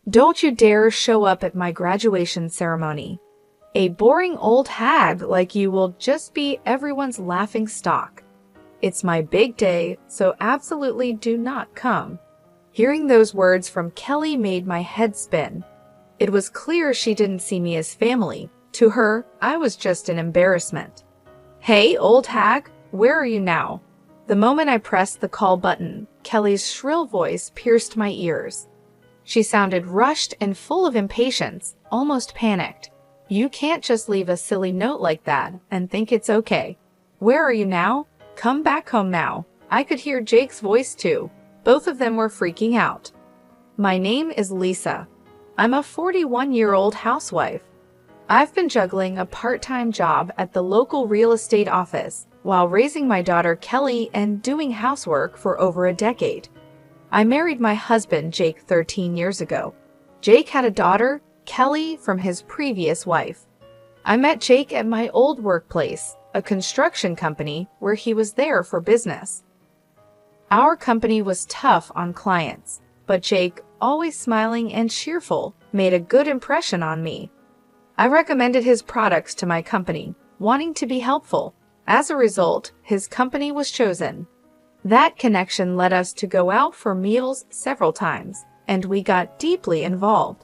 Don't you dare show up at my graduation ceremony. A boring old hag like you will just be everyone's laughing stock. It's my big day, so absolutely do not come." Hearing those words from Kelly made my head spin. It was clear she didn't see me as family. To her, I was just an embarrassment. "Hey, old hag, where are you now?" The moment I pressed the call button, Kelly's shrill voice pierced my ears. She sounded rushed and full of impatience, almost panicked. "You can't just leave a silly note like that and think it's okay. Where are you now? Come back home now." I could hear Jake's voice too. Both of them were freaking out. "My name is Lisa. I'm a 41-year-old housewife. I've been juggling a part-time job at the local real estate office while raising my daughter Kelly and doing housework for over a decade. I married my husband Jake 13 years ago. Jake had a daughter, Kelly, from his previous wife. I met Jake at my old workplace, a construction company where he was there for business. Our company was tough on clients, but Jake, always smiling and cheerful, made a good impression on me. I recommended his products to my company, wanting to be helpful. As a result, his company was chosen. That connection led us to go out for meals several times, and we got deeply involved.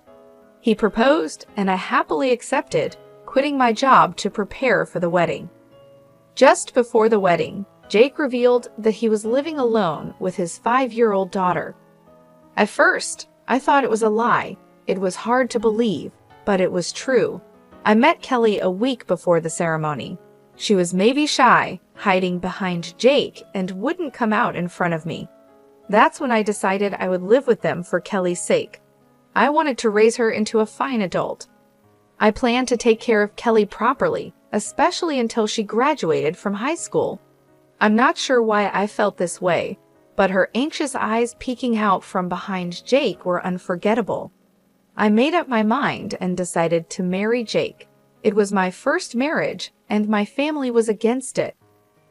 He proposed, and I happily accepted, quitting my job to prepare for the wedding. Just before the wedding, Jake revealed that he was living alone with his 5-year-old daughter. At first, I thought it was a lie. It was hard to believe, but it was true. I met Kelly a week before the ceremony. She was maybe shy, hiding behind Jake, and wouldn't come out in front of me. That's when I decided I would live with them for Kelly's sake. I wanted to raise her into a fine adult. I planned to take care of Kelly properly, especially until she graduated from high school. I'm not sure why I felt this way, but her anxious eyes peeking out from behind Jake were unforgettable. I made up my mind and decided to marry Jake. It was my first marriage, and my family was against it.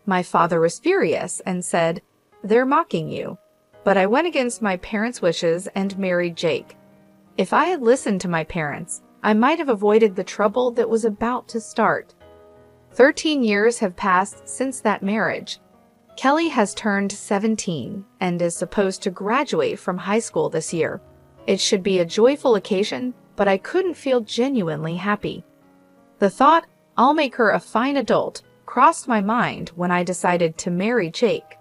My father was furious and said, "They're mocking you." But I went against my parents' wishes and married Jake. If I had listened to my parents, I might have avoided the trouble that was about to start. 13 years have passed since that marriage. Kelly has turned 17 and is supposed to graduate from high school this year. It should be a joyful occasion, but I couldn't feel genuinely happy. The thought, "I'll make her a fine adult," crossed my mind when I decided to marry Jake.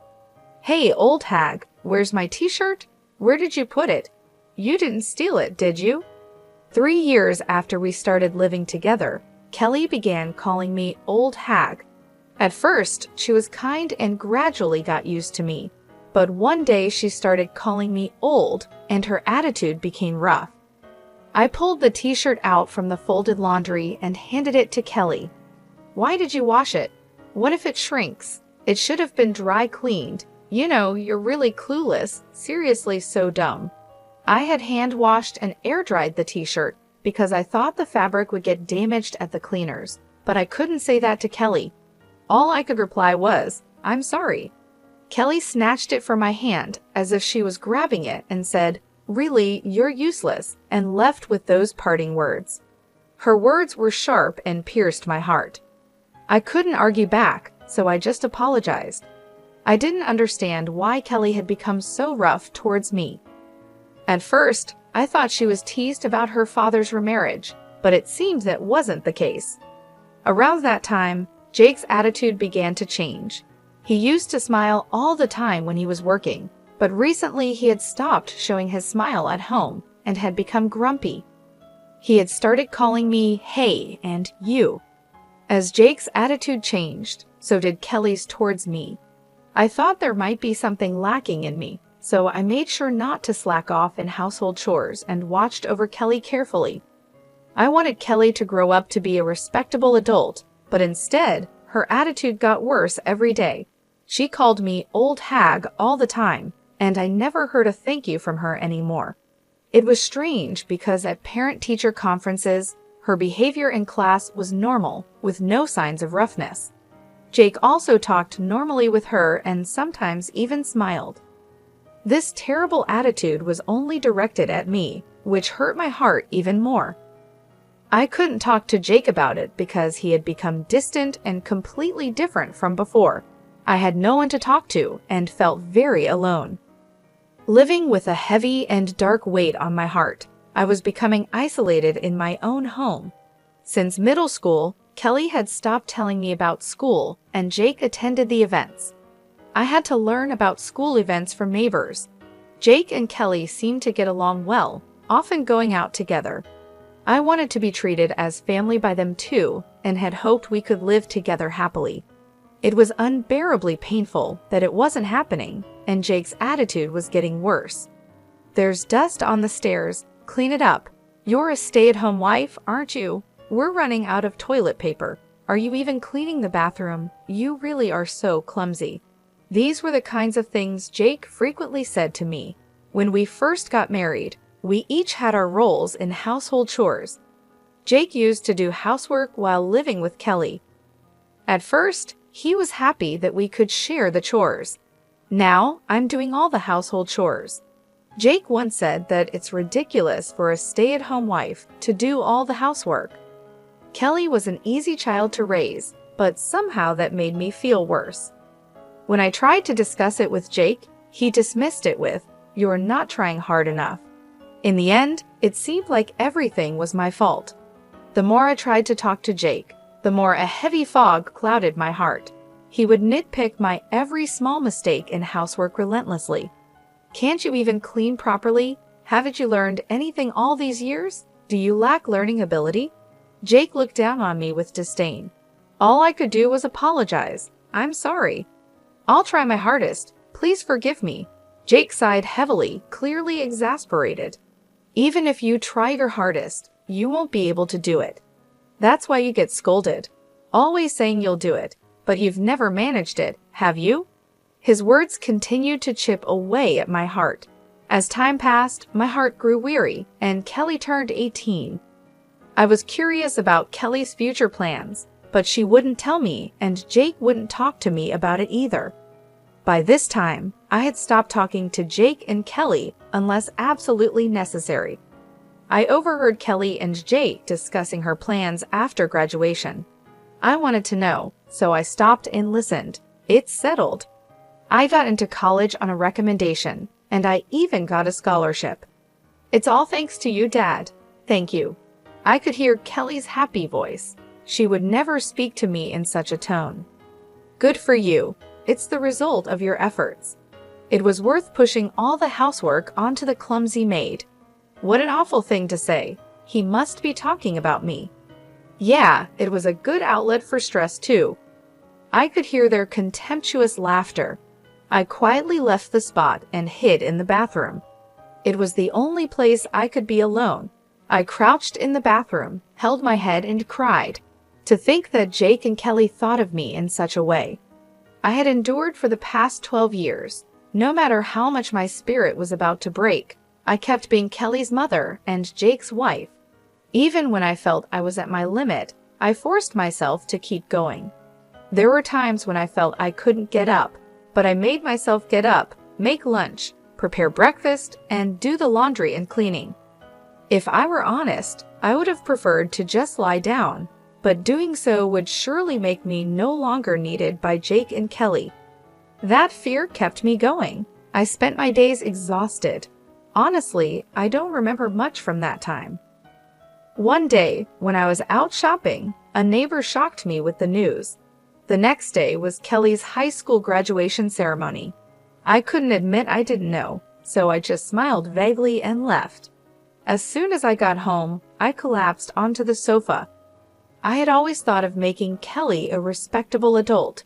"Hey, old hag, where's my t-shirt? Where did you put it? You didn't steal it, did you?" 3 years after we started living together, Kelly began calling me old hag. At first, she was kind and gradually got used to me. But one day she started calling me old, and her attitude became rough. I pulled the t-shirt out from the folded laundry and handed it to Kelly. "Why did you wash it? What if it shrinks? It should have been dry cleaned. You know, you're really clueless, seriously so dumb." I had hand-washed and air-dried the t-shirt because I thought the fabric would get damaged at the cleaners, but I couldn't say that to Kelly. All I could reply was, "I'm sorry." Kelly snatched it from my hand as if she was grabbing it and said, "Really, you're useless," and left with those parting words. Her words were sharp and pierced my heart. I couldn't argue back, so I just apologized. I didn't understand why Kelly had become so rough towards me. At first, I thought she was teased about her father's remarriage, but it seemed that wasn't the case. Around that time, Jake's attitude began to change. He used to smile all the time when he was working, but recently he had stopped showing his smile at home and had become grumpy. He had started calling me hey and you. As Jake's attitude changed, so did Kelly's towards me. I thought there might be something lacking in me, so I made sure not to slack off in household chores and watched over Kelly carefully. I wanted Kelly to grow up to be a respectable adult, but instead, her attitude got worse every day. She called me old hag all the time, and I never heard a thank you from her anymore. It was strange because at parent-teacher conferences, her behavior in class was normal, with no signs of roughness. Jake also talked normally with her and sometimes even smiled. This terrible attitude was only directed at me, which hurt my heart even more. I couldn't talk to Jake about it because he had become distant and completely different from before. I had no one to talk to and felt very alone. Living with a heavy and dark weight on my heart, I was becoming isolated in my own home. Since middle school, Kelly had stopped telling me about school and Jake attended the events. I had to learn about school events from neighbors. Jake and Kelly seemed to get along well, often going out together. I wanted to be treated as family by them too, and had hoped we could live together happily. It was unbearably painful that it wasn't happening, and Jake's attitude was getting worse. "There's dust on the stairs. Clean it up. You're a stay-at-home wife, aren't you? We're running out of toilet paper. Are you even cleaning the bathroom? You really are so clumsy." These were the kinds of things Jake frequently said to me. When we first got married, we each had our roles in household chores. Jake used to do housework while living with Kelly. At first, he was happy that we could share the chores. Now, I'm doing all the household chores. Jake once said that it's ridiculous for a stay-at-home wife to do all the housework. Kelly was an easy child to raise, but somehow that made me feel worse. When I tried to discuss it with Jake, he dismissed it with, "You're not trying hard enough." In the end, it seemed like everything was my fault. The more I tried to talk to Jake, the more a heavy fog clouded my heart. He would nitpick my every small mistake in housework relentlessly. "Can't you even clean properly? Haven't you learned anything all these years? Do you lack learning ability?" Jake looked down on me with disdain. All I could do was apologize. "I'm sorry. I'll try my hardest. Please forgive me." Jake sighed heavily, clearly exasperated. "Even if you try your hardest, you won't be able to do it. That's why you get scolded. Always saying you'll do it, but you've never managed it, have you?" His words continued to chip away at my heart. As time passed, my heart grew weary, and Kelly turned 18. I was curious about Kelly's future plans, but she wouldn't tell me, and Jake wouldn't talk to me about it either. By this time, I had stopped talking to Jake and Kelly unless absolutely necessary. I overheard Kelly and Jake discussing her plans after graduation. I wanted to know, so I stopped and listened. It's settled. I got into college on a recommendation, and I even got a scholarship. "It's all thanks to you, Dad. Thank you." I could hear Kelly's happy voice. She would never speak to me in such a tone. "Good for you. It's the result of your efforts." It was worth pushing all the housework onto the clumsy maid. What an awful thing to say. He must be talking about me. Yeah, it was a good outlet for stress too. I could hear their contemptuous laughter. I quietly left the spot and hid in the bathroom. It was the only place I could be alone. I crouched in the bathroom, held my head and cried. To think that Jake and Kelly thought of me in such a way. I had endured for the past 12 years. No matter how much my spirit was about to break, I kept being Kelly's mother and Jake's wife. Even when I felt I was at my limit, I forced myself to keep going. There were times when I felt I couldn't get up, but I made myself get up, make lunch, prepare breakfast, and do the laundry and cleaning. If I were honest, I would have preferred to just lie down, but doing so would surely make me no longer needed by Jake and Kelly. That fear kept me going. I spent my days exhausted. Honestly, I don't remember much from that time. One day, when I was out shopping, a neighbor shocked me with the news. The next day was Kelly's high school graduation ceremony. I couldn't admit I didn't know, so I just smiled vaguely and left. As soon as I got home, I collapsed onto the sofa. I had always thought of making Kelly a respectable adult.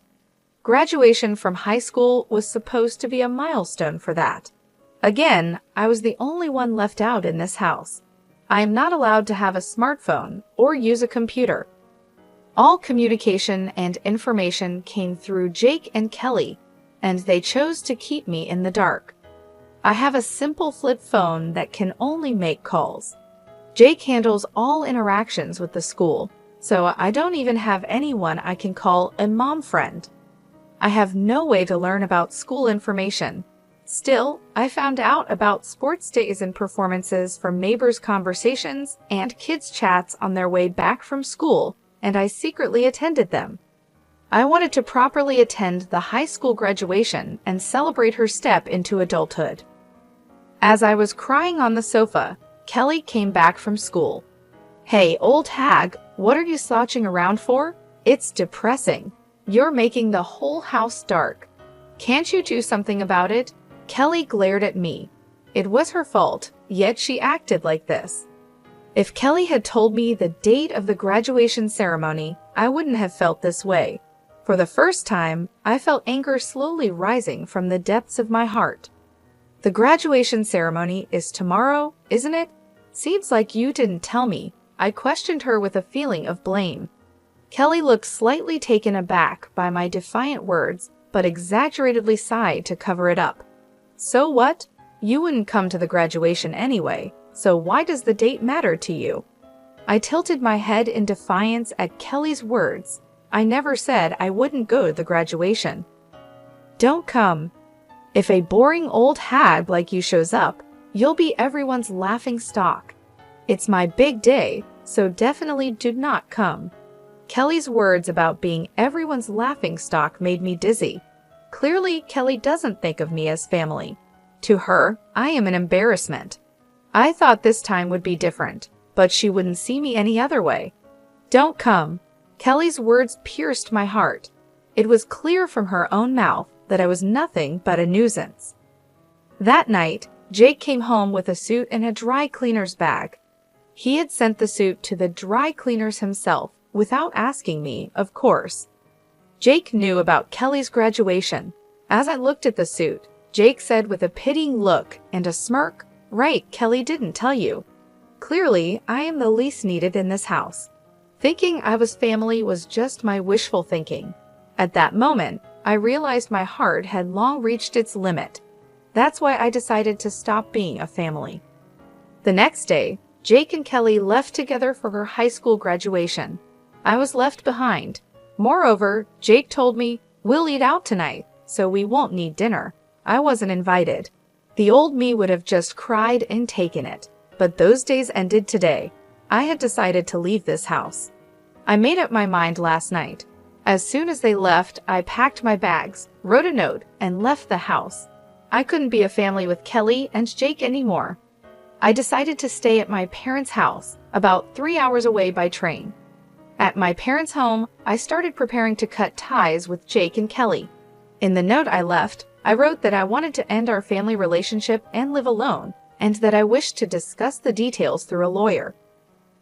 Graduation from high school was supposed to be a milestone for that. Again, I was the only one left out in this house. I am not allowed to have a smartphone or use a computer. All communication and information came through Jake and Kelly, and they chose to keep me in the dark. I have a simple flip phone that can only make calls. Jake handles all interactions with the school, so I don't even have anyone I can call a mom friend. I have no way to learn about school information. Still, I found out about sports days and performances from neighbors' conversations and kids' chats on their way back from school, and I secretly attended them. I wanted to properly attend the high school graduation and celebrate her step into adulthood. As I was crying on the sofa, Kelly came back from school. "Hey, old hag, what are you slouching around for? It's depressing. You're making the whole house dark. Can't you do something about it?" Kelly glared at me. It was her fault, yet she acted like this. If Kelly had told me the date of the graduation ceremony, I wouldn't have felt this way. For the first time, I felt anger slowly rising from the depths of my heart. "The graduation ceremony is tomorrow, isn't it? Seems like you didn't tell me." I questioned her with a feeling of blame. Kelly looked slightly taken aback by my defiant words, but exaggeratedly sighed to cover it up. "So what? You wouldn't come to the graduation anyway, so why does the date matter to you?" I tilted my head in defiance at Kelly's words. I never said I wouldn't go to the graduation. "Don't come. If a boring old hag like you shows up, you'll be everyone's laughing stock. It's my big day, so definitely do not come." Kelly's words about being everyone's laughing stock made me dizzy. Clearly, Kelly doesn't think of me as family. To her, I am an embarrassment. I thought this time would be different, but she wouldn't see me any other way. "Don't come." Kelly's words pierced my heart. It was clear from her own mouth that I was nothing but a nuisance. That night, Jake came home with a suit and a dry cleaner's bag. He had sent the suit to the dry cleaners himself, without asking me, of course. Jake knew about Kelly's graduation. As I looked at the suit, Jake said with a pitying look and a smirk, "Right, Kelly didn't tell you. Clearly, I am the least needed in this house." Thinking I was family was just my wishful thinking. At that moment, I realized my heart had long reached its limit. That's why I decided to stop being a family. The next day, Jake and Kelly left together for her high school graduation. I was left behind. Moreover, Jake told me, "We'll eat out tonight, so we won't need dinner." I wasn't invited. The old me would have just cried and taken it. But those days ended today. I had decided to leave this house. I made up my mind last night. As soon as they left, I packed my bags, wrote a note, and left the house. I couldn't be a family with Kelly and Jake anymore. I decided to stay at my parents' house, about 3 hours away by train. At my parents' home, I started preparing to cut ties with Jake and Kelly. In the note I left, I wrote that I wanted to end our family relationship and live alone, and that I wished to discuss the details through a lawyer.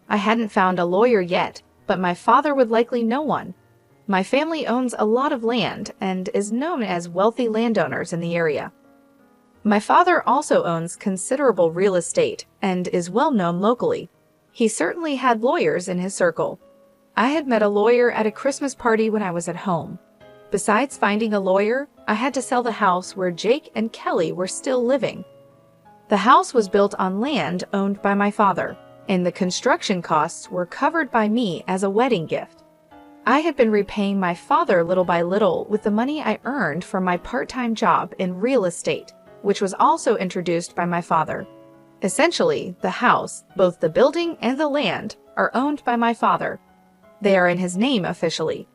I hadn't found a lawyer yet, but my father would likely know one. My family owns a lot of land and is known as wealthy landowners in the area. My father also owns considerable real estate and is well known locally. He certainly had lawyers in his circle. I had met a lawyer at a Christmas party when I was at home. Besides finding a lawyer, I had to sell the house where Jake and Kelly were still living. The house was built on land owned by my father, and the construction costs were covered by me as a wedding gift. I had been repaying my father little by little with the money I earned from my part-time job in real estate, which was also introduced by my father. Essentially, the house, both the building and the land, are owned by my father. They are in his name officially.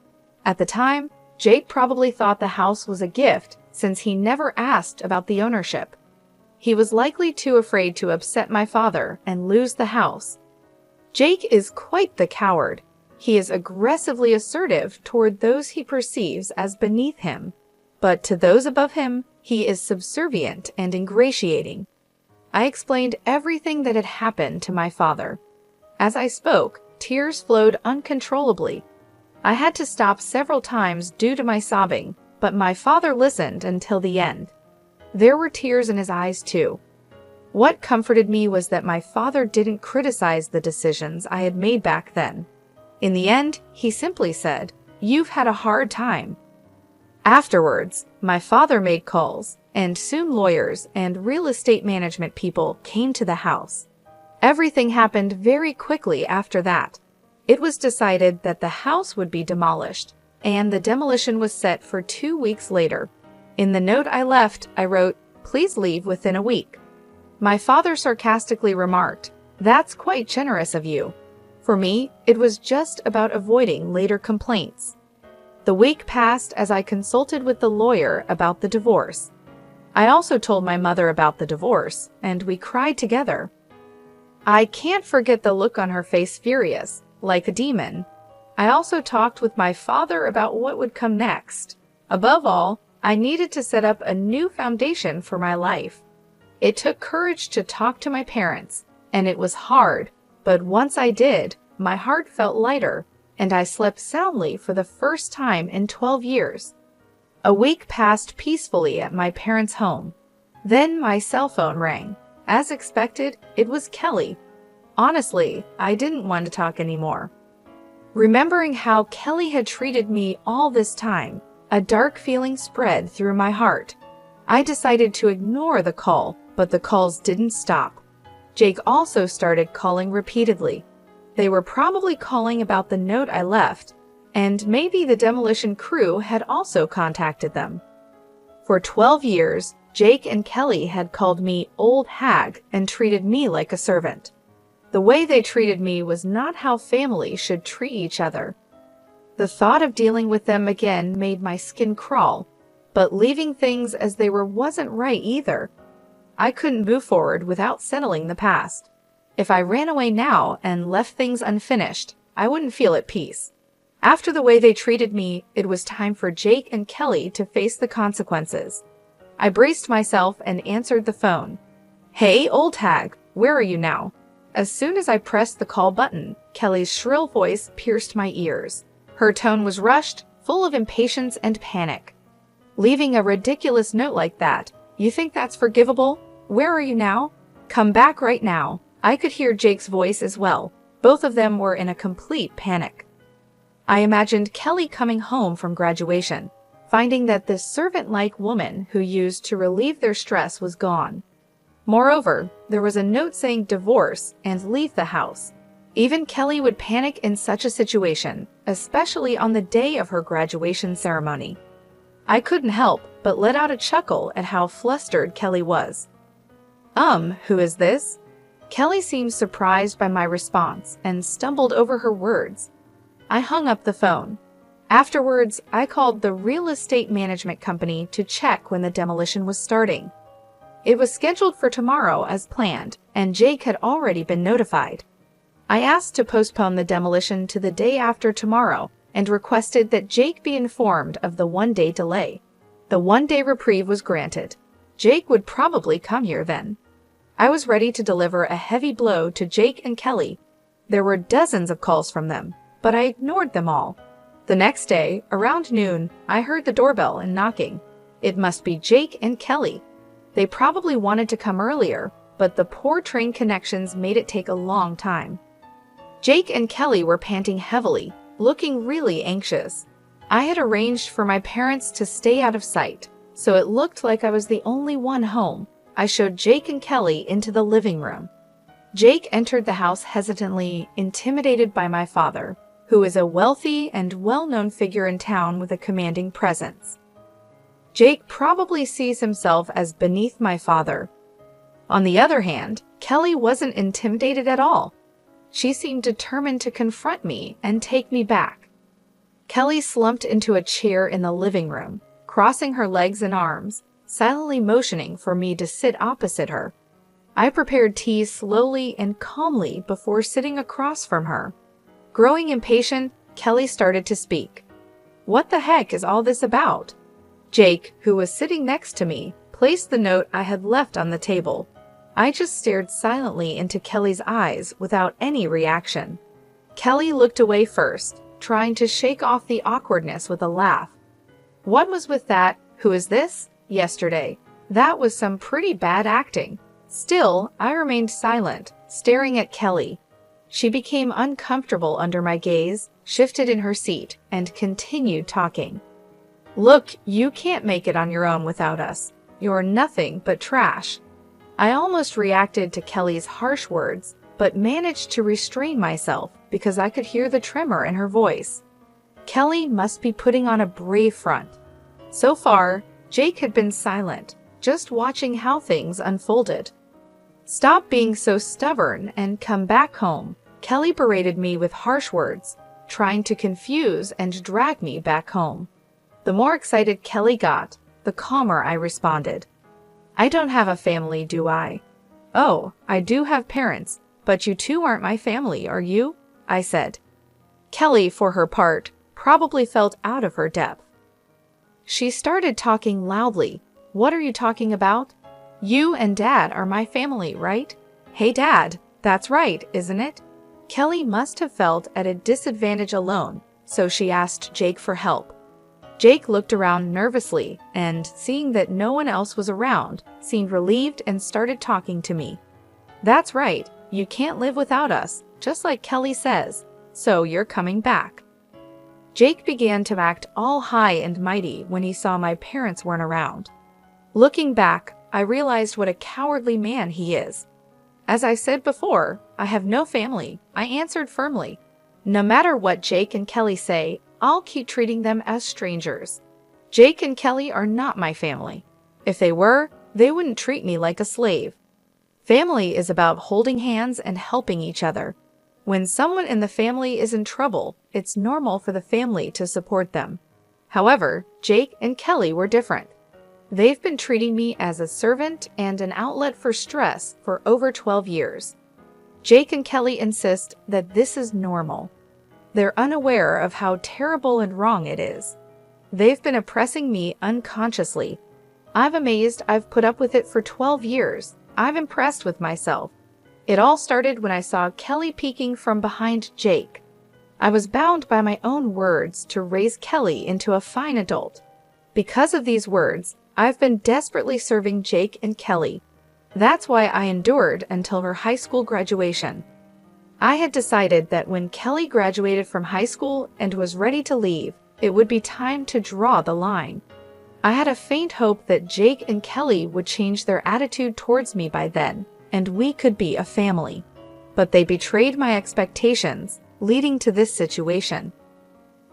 At the time, Jake probably thought the house was a gift since he never asked about the ownership. He was likely too afraid to upset my father and lose the house. Jake is quite the coward. He is aggressively assertive toward those he perceives as beneath him, but to those above him, he is subservient and ingratiating. I explained everything that had happened to my father. As I spoke, tears flowed uncontrollably. I had to stop several times due to my sobbing, but my father listened until the end. There were tears in his eyes too. What comforted me was that my father didn't criticize the decisions I had made back then. In the end, he simply said, "You've had a hard time." Afterwards, my father made calls, and soon lawyers and real estate management people came to the house. Everything happened very quickly after that. It was decided that the house would be demolished, and the demolition was set for 2 weeks later. In the note I left, I wrote, Please leave within a week." My father sarcastically remarked, "That's quite generous of you." For me, it was just about avoiding later complaints. The week passed as I consulted with the lawyer about the divorce. I also told my mother about the divorce, and we cried together. I can't forget the look on her face, furious, like a demon. I also talked with my father about what would come next. Above all, I needed to set up a new foundation for my life. It took courage to talk to my parents, and it was hard, but once I did, my heart felt lighter, and I slept soundly for the first time in 12 years. A week passed peacefully at my parents' home. Then my cell phone rang. As expected, it was Kelly. Honestly, I didn't want to talk anymore. Remembering how Kelly had treated me all this time, a dark feeling spread through my heart. I decided to ignore the call, but the calls didn't stop. Jake also started calling repeatedly. They were probably calling about the note I left, and maybe the demolition crew had also contacted them. For 12 years, Jake and Kelly had called me old hag and treated me like a servant. The way they treated me was not how family should treat each other. The thought of dealing with them again made my skin crawl, but leaving things as they were wasn't right either. I couldn't move forward without settling the past. If I ran away now and left things unfinished, I wouldn't feel at peace. After the way they treated me, it was time for Jake and Kelly to face the consequences. I braced myself and answered the phone. "Hey, old hag, where are you now?" As soon as I pressed the call button, Kelly's shrill voice pierced my ears. Her tone was rushed, full of impatience and panic. "Leaving a ridiculous note like that? You think that's forgivable? Where are you now? Come back right now." I could hear Jake's voice as well. Both of them were in a complete panic. I imagined Kelly coming home from graduation, finding that this servant-like woman who used to relieve their stress was gone. Moreover, there was a note saying divorce and leave the house. Even Kelly would panic in such a situation, especially on the day of her graduation ceremony. I couldn't help but let out a chuckle at how flustered Kelly was. Who is this?" Kelly seemed surprised by my response and stumbled over her words. I hung up the phone. Afterwards, I called the real estate management company to check when the demolition was starting. It was scheduled for tomorrow as planned, and Jake had already been notified. I asked to postpone the demolition to the day after tomorrow and requested that Jake be informed of the one-day delay. The one-day reprieve was granted. Jake would probably come here then. I was ready to deliver a heavy blow to Jake and Kelly. There were dozens of calls from them, but I ignored them all. The next day, around noon, I heard the doorbell and knocking. It must be Jake and Kelly. They probably wanted to come earlier, but the poor train connections made it take a long time. Jake and Kelly were panting heavily, looking really anxious. I had arranged for my parents to stay out of sight, so it looked like I was the only one home. I showed Jake and Kelly into the living room. Jake entered the house hesitantly, intimidated by my father, who is a wealthy and well-known figure in town with a commanding presence. Jake probably sees himself as beneath my father. On the other hand, Kelly wasn't intimidated at all. She seemed determined to confront me and take me back. Kelly slumped into a chair in the living room, crossing her legs and arms, silently motioning for me to sit opposite her. I prepared tea slowly and calmly before sitting across from her. Growing impatient, Kelly started to speak. "What the heck is all this about?" Jake, who was sitting next to me, placed the note I had left on the table. I just stared silently into Kelly's eyes without any reaction. Kelly looked away first, trying to shake off the awkwardness with a laugh. "What was with that, 'Who is this?' yesterday? That was some pretty bad acting." Still, I remained silent, staring at Kelly. She became uncomfortable under my gaze, shifted in her seat, and continued talking. "Look, you can't make it on your own without us. You're nothing but trash." I almost reacted to Kelly's harsh words, but managed to restrain myself because I could hear the tremor in her voice. Kelly must be putting on a brave front. So far, Jake had been silent, just watching how things unfolded. "Stop being so stubborn and come back home," Kelly berated me with harsh words, trying to confuse and drag me back home. The more excited Kelly got, the calmer I responded. "I don't have a family, do I?" "Oh, I do have parents, but you two aren't my family, are you?" I said. Kelly, for her part, probably felt out of her depth. She started talking loudly. "What are you talking about? You and Dad are my family, right?" "Hey, Dad, that's right, isn't it?" Kelly must have felt at a disadvantage alone, so she asked Jake for help. Jake looked around nervously and, seeing that no one else was around, seemed relieved and started talking to me. "That's right, you can't live without us, just like Kelly says, so you're coming back." Jake began to act all high and mighty when he saw my parents weren't around. Looking back, I realized what a cowardly man he is. "As I said before, I have no family," I answered firmly. "No matter what Jake and Kelly say, I'll keep treating them as strangers. Jake and Kelly are not my family. If they were, they wouldn't treat me like a slave. Family is about holding hands and helping each other. When someone in the family is in trouble, it's normal for the family to support them. However, Jake and Kelly were different. They've been treating me as a servant and an outlet for stress for over 12 years. Jake and Kelly insist that this is normal. They're unaware of how terrible and wrong it is. They've been oppressing me unconsciously. I'm amazed I've put up with it for 12 years. I'm impressed with myself. It all started when I saw Kelly peeking from behind Jake. I was bound by my own words to raise Kelly into a fine adult. Because of these words, I've been desperately serving Jake and Kelly. That's why I endured until her high school graduation. I had decided that when Kelly graduated from high school and was ready to leave, it would be time to draw the line. I had a faint hope that Jake and Kelly would change their attitude towards me by then, and we could be a family. But they betrayed my expectations, leading to this situation.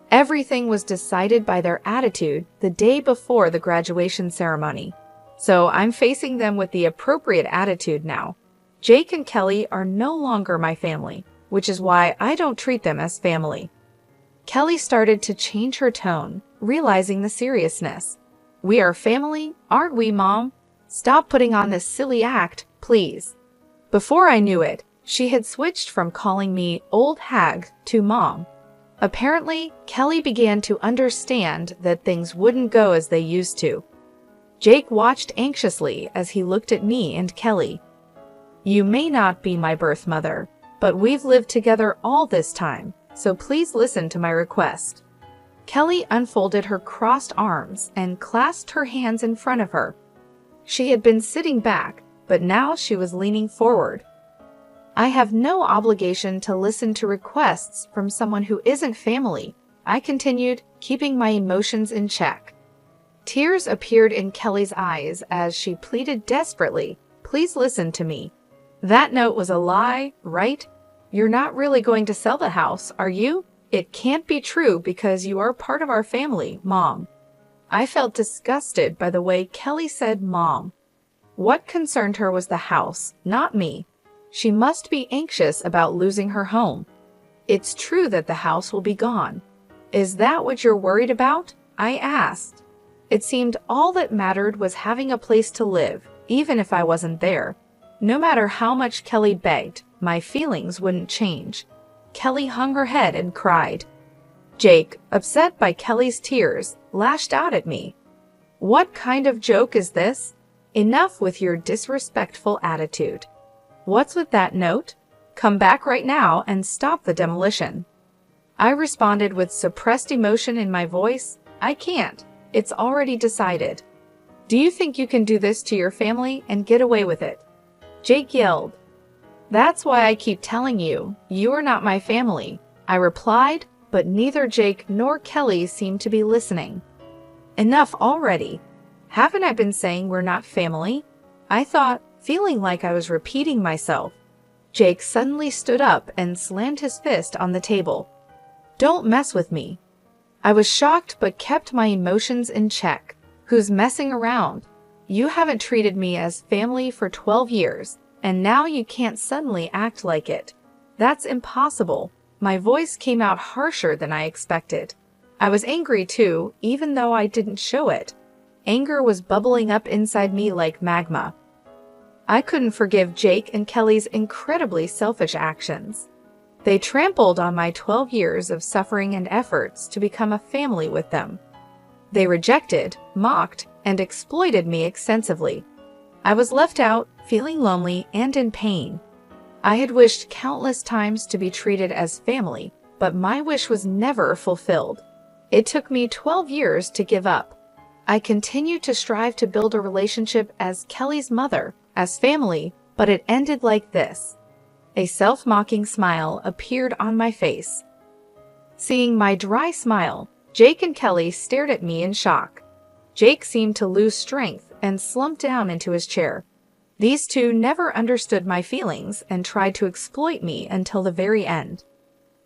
Everything was decided by their attitude the day before the graduation ceremony. So I'm facing them with the appropriate attitude now. Jake and Kelly are no longer my family, which is why I don't treat them as family. Kelly started to change her tone, realizing the seriousness. "We are family, aren't we, Mom? Stop putting on this silly act, please." Before I knew it, she had switched from calling me old hag to Mom. Apparently, Kelly began to understand that things wouldn't go as they used to. Jake watched anxiously as he looked at me and Kelly. "You may not be my birth mother, but we've lived together all this time, so please listen to my request." Kelly unfolded her crossed arms and clasped her hands in front of her. She had been sitting back, but now she was leaning forward. "I have no obligation to listen to requests from someone who isn't family," I continued, keeping my emotions in check. Tears appeared in Kelly's eyes as she pleaded desperately, "Please listen to me. That note was a lie, right? You're not really going to sell the house, are you? It can't be true because you are part of our family, Mom." I felt disgusted by the way Kelly said Mom. What concerned her was the house, not me. She must be anxious about losing her home. "It's true that the house will be gone. Is that what you're worried about?" I asked. It seemed all that mattered was having a place to live, even if I wasn't there. No matter how much Kelly begged, my feelings wouldn't change. Kelly hung her head and cried. Jake, upset by Kelly's tears, lashed out at me. "What kind of joke is this? Enough with your disrespectful attitude. What's with that note? Come back right now and stop the demolition." I responded with suppressed emotion in my voice. "I can't. It's already decided." "Do you think you can do this to your family and get away with it?" Jake yelled. "That's why I keep telling you, you are not my family," I replied, but neither Jake nor Kelly seemed to be listening. "Enough already. Haven't I been saying we're not family?" I thought, feeling like I was repeating myself. Jake suddenly stood up and slammed his fist on the table. "Don't mess with me." I was shocked but kept my emotions in check. "Who's messing around? You haven't treated me as family for 12 years, and now you can't suddenly act like it. That's impossible. My voice came out harsher than I expected. I was angry too, even though I didn't show it. Anger was bubbling up inside me like magma. I couldn't forgive Jake and Kelly's incredibly selfish actions. They trampled on my 12 years of suffering and efforts to become a family with them. They rejected, mocked, and exploited me extensively. I was left out, feeling lonely and in pain. I had wished countless times to be treated as family, but my wish was never fulfilled. It took me 12 years to give up. I continued to strive to build a relationship as Kelly's mother, as family, but it ended like this. A self-mocking smile appeared on my face. Seeing my dry smile, Jake and Kelly stared at me in shock. Jake seemed to lose strength and slumped down into his chair. These two never understood my feelings and tried to exploit me until the very end.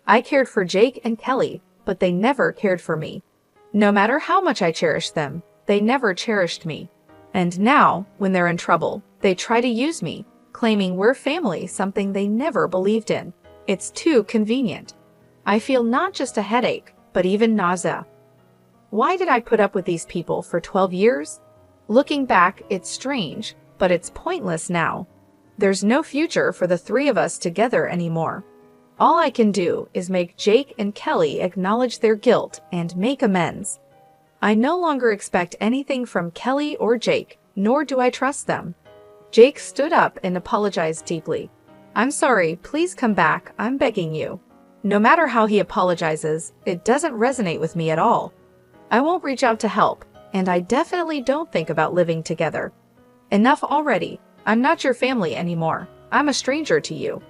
I cared for Jake and Kelly, but they never cared for me. No matter how much I cherished them, they never cherished me. And now, when they're in trouble, they try to use me, claiming we're family, something they never believed in. It's too convenient. I feel not just a headache, but even nausea. Why did I put up with these people for 12 years? Looking back, it's strange, but it's pointless now. There's no future for the three of us together anymore. All I can do is make Jake and Kelly acknowledge their guilt and make amends. I no longer expect anything from Kelly or Jake, nor do I trust them. Jake stood up and apologized deeply. I'm sorry, please come back, I'm begging you. No matter how he apologizes, it doesn't resonate with me at all. I won't reach out to help, and I definitely don't think about living together. Enough already. I'm not your family anymore. I'm a stranger to you.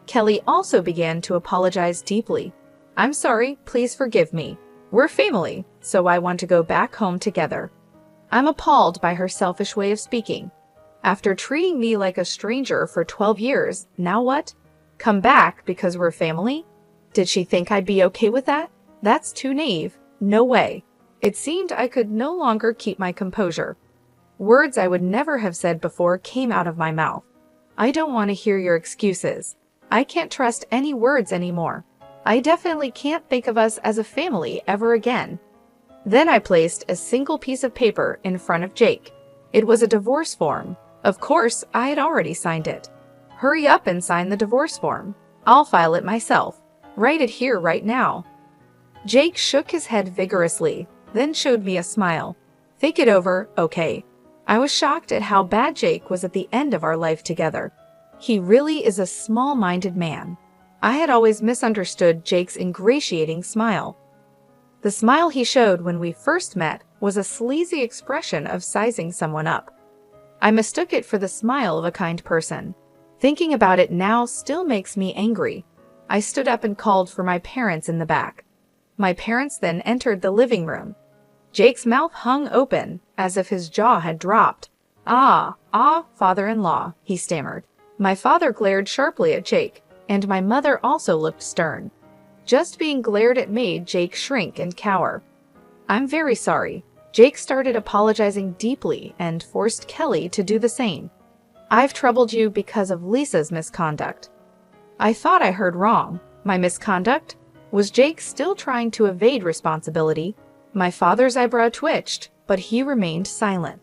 Kelly also began to apologize deeply. I'm sorry, please forgive me. We're family, so I want to go back home together. I'm appalled by her selfish way of speaking. After treating me like a stranger for 12 years, now what? Come back because we're family? Did she think I'd be okay with that? That's too naive. No way. It seemed I could no longer keep my composure. Words I would never have said before came out of my mouth. I don't want to hear your excuses. I can't trust any words anymore. I definitely can't think of us as a family ever again. Then I placed a single piece of paper in front of Jake. It was a divorce form. Of course, I had already signed it. Hurry up and sign the divorce form. I'll file it myself. Write it here right now. Jake shook his head vigorously, then showed me a smile. Think it over, okay. I was shocked at how bad Jake was at the end of our life together. He really is a small-minded man. I had always misunderstood Jake's ingratiating smile. The smile he showed when we first met was a sleazy expression of sizing someone up. I mistook it for the smile of a kind person. Thinking about it now still makes me angry. I stood up and called for my parents in the back. My parents then entered the living room. Jake's mouth hung open, as if his jaw had dropped. Father-in-law, he stammered. My father glared sharply at Jake, and my mother also looked stern. Just being glared at made Jake shrink and cower. I'm very sorry. Jake started apologizing deeply and forced Kelly to do the same. I've troubled you because of Lisa's misconduct. I thought I heard wrong. My misconduct? Was Jake still trying to evade responsibility? My father's eyebrow twitched, but he remained silent.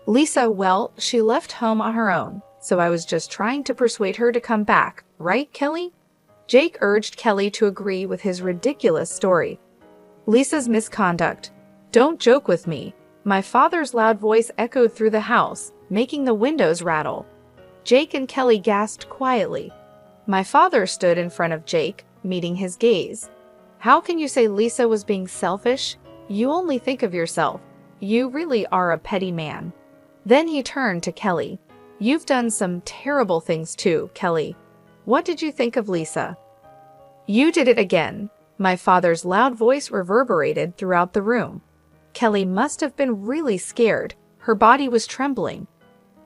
Lisa, well, she left home on her own, so I was just trying to persuade her to come back, right, Kelly? Jake urged Kelly to agree with his ridiculous story. Lisa's misconduct. Don't joke with me. My father's loud voice echoed through the house, making the windows rattle. Jake and Kelly gasped quietly. My father stood in front of Jake, meeting his gaze. How can you say Lisa was being selfish? You only think of yourself. You really are a petty man. Then he turned to Kelly. You've done some terrible things too, Kelly. What did you think of Lisa? You did it again. My father's loud voice reverberated throughout the room. Kelly must have been really scared. Her body was trembling.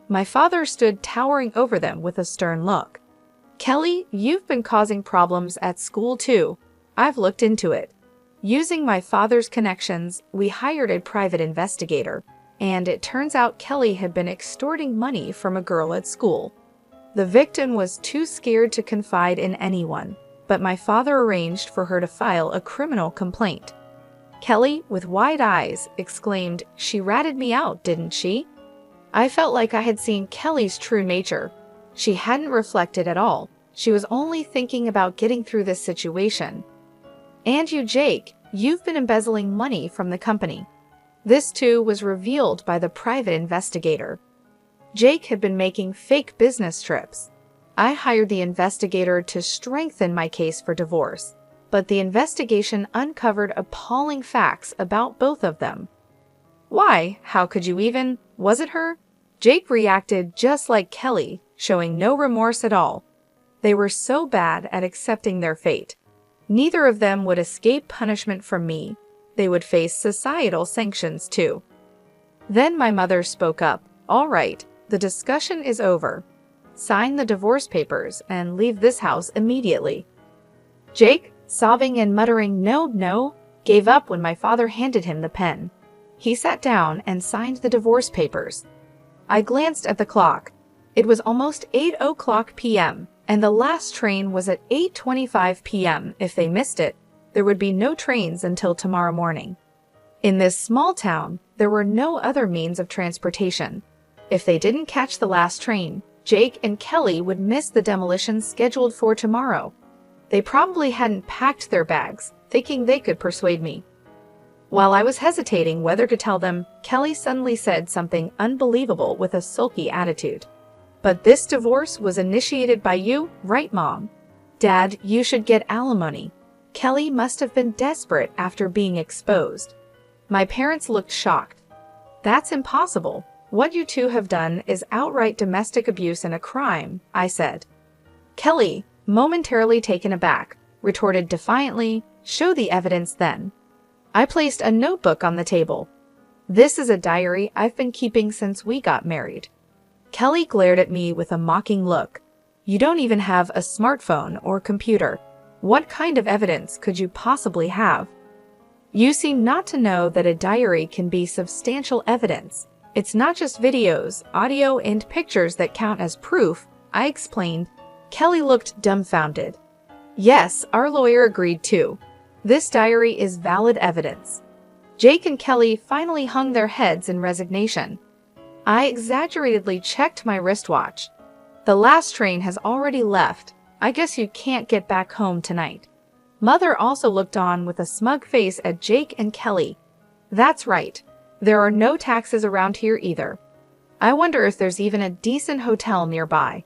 My father stood towering over them with a stern look. Kelly, you've been causing problems at school too. I've looked into it. Using my father's connections, we hired a private investigator, and it turns out Kelly had been extorting money from a girl at school. The victim was too scared to confide in anyone, but my father arranged for her to file a criminal complaint. Kelly, with wide eyes, exclaimed, "She ratted me out, didn't she?" I felt like I had seen Kelly's true nature. She hadn't reflected at all. She was only thinking about getting through this situation. "And you, Jake, you've been embezzling money from the company." This too was revealed by the private investigator. Jake had been making fake business trips. I hired the investigator to strengthen my case for divorce, but the investigation uncovered appalling facts about both of them. "Why? How could you even? Was it her?" Jake reacted just like Kelly, showing no remorse at all. They were so bad at accepting their fate. Neither of them would escape punishment from me. They would face societal sanctions too. Then my mother spoke up. "All right, the discussion is over. Sign the divorce papers and leave this house immediately." Jake, sobbing and muttering "no, no," gave up when my father handed him the pen. He sat down and signed the divorce papers. I glanced at the clock. It was almost 8:00 p.m., and the last train was at 8:25 p.m. If they missed it, there would be no trains until tomorrow morning. In this small town, there were no other means of transportation. If they didn't catch the last train, Jake and Kelly would miss the demolition scheduled for tomorrow. They probably hadn't packed their bags, thinking they could persuade me. While I was hesitating whether to tell them, Kelly suddenly said something unbelievable with a sulky attitude. "But this divorce was initiated by you, right, Mom? Dad, you should get alimony." Kelly must have been desperate after being exposed. My parents looked shocked. "That's impossible. What you two have done is outright domestic abuse and a crime," I said. Kelly, momentarily taken aback, retorted defiantly, "Show the evidence then." I placed a notebook on the table. "This is a diary I've been keeping since we got married." Kelly glared at me with a mocking look. "You don't even have a smartphone or computer. What kind of evidence could you possibly have?" "You seem not to know that a diary can be substantial evidence. It's not just videos, audio, and pictures that count as proof," I explained. Kelly looked dumbfounded. "Yes, our lawyer agreed too. This diary is valid evidence." Jake and Kelly finally hung their heads in resignation. I exaggeratedly checked my wristwatch. "The last train has already left. I guess you can't get back home tonight." Mother also looked on with a smug face at Jake and Kelly. "That's right. There are no taxis around here either. I wonder if there's even a decent hotel nearby.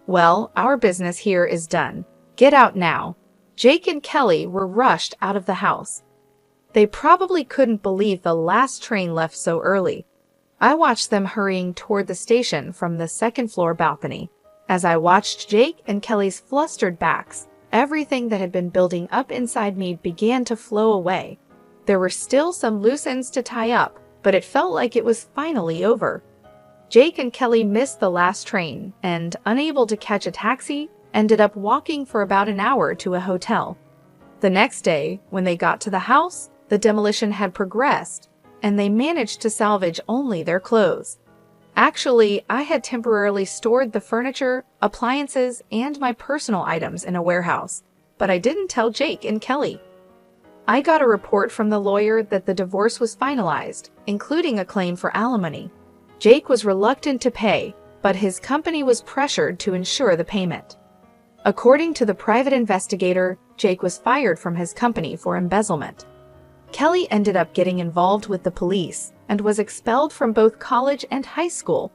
Well, our business here is done. Get out now." Jake and Kelly were rushed out of the house. They probably couldn't believe the last train left so early. I watched them hurrying toward the station from the second-floor balcony. As I watched Jake and Kelly's flustered backs, everything that had been building up inside me began to flow away. There were still some loose ends to tie up, but it felt like it was finally over. Jake and Kelly missed the last train and, unable to catch a taxi, ended up walking for about an hour to a hotel. The next day, when they got to the house, the demolition had progressed, and they managed to salvage only their clothes. Actually, I had temporarily stored the furniture, appliances, and my personal items in a warehouse, but I didn't tell Jake and Kelly. I got a report from the lawyer that the divorce was finalized, including a claim for alimony. Jake was reluctant to pay, but his company was pressured to ensure the payment. According to the private investigator, Jake was fired from his company for embezzlement. Kelly ended up getting involved with the police and was expelled from both college and high school.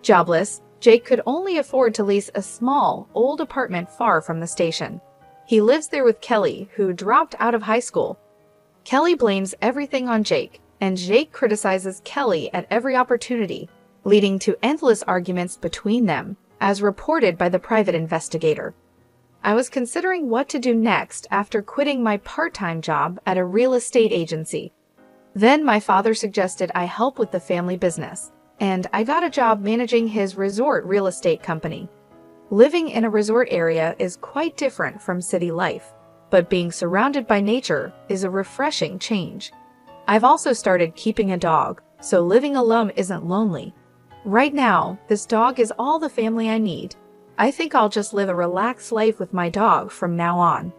Jobless, Jake could only afford to lease a small, old apartment far from the station. He lives there with Kelly, who dropped out of high school. Kelly blames everything on Jake, and Jake criticizes Kelly at every opportunity, leading to endless arguments between them, as reported by the private investigator. I was considering what to do next after quitting my part-time job at a real estate agency. Then my father suggested I help with the family business, and I got a job managing his resort real estate company. Living in a resort area is quite different from city life, but being surrounded by nature is a refreshing change. I've also started keeping a dog, so living alone isn't lonely. Right now, this dog is all the family I need. I think I'll just live a relaxed life with my dog from now on.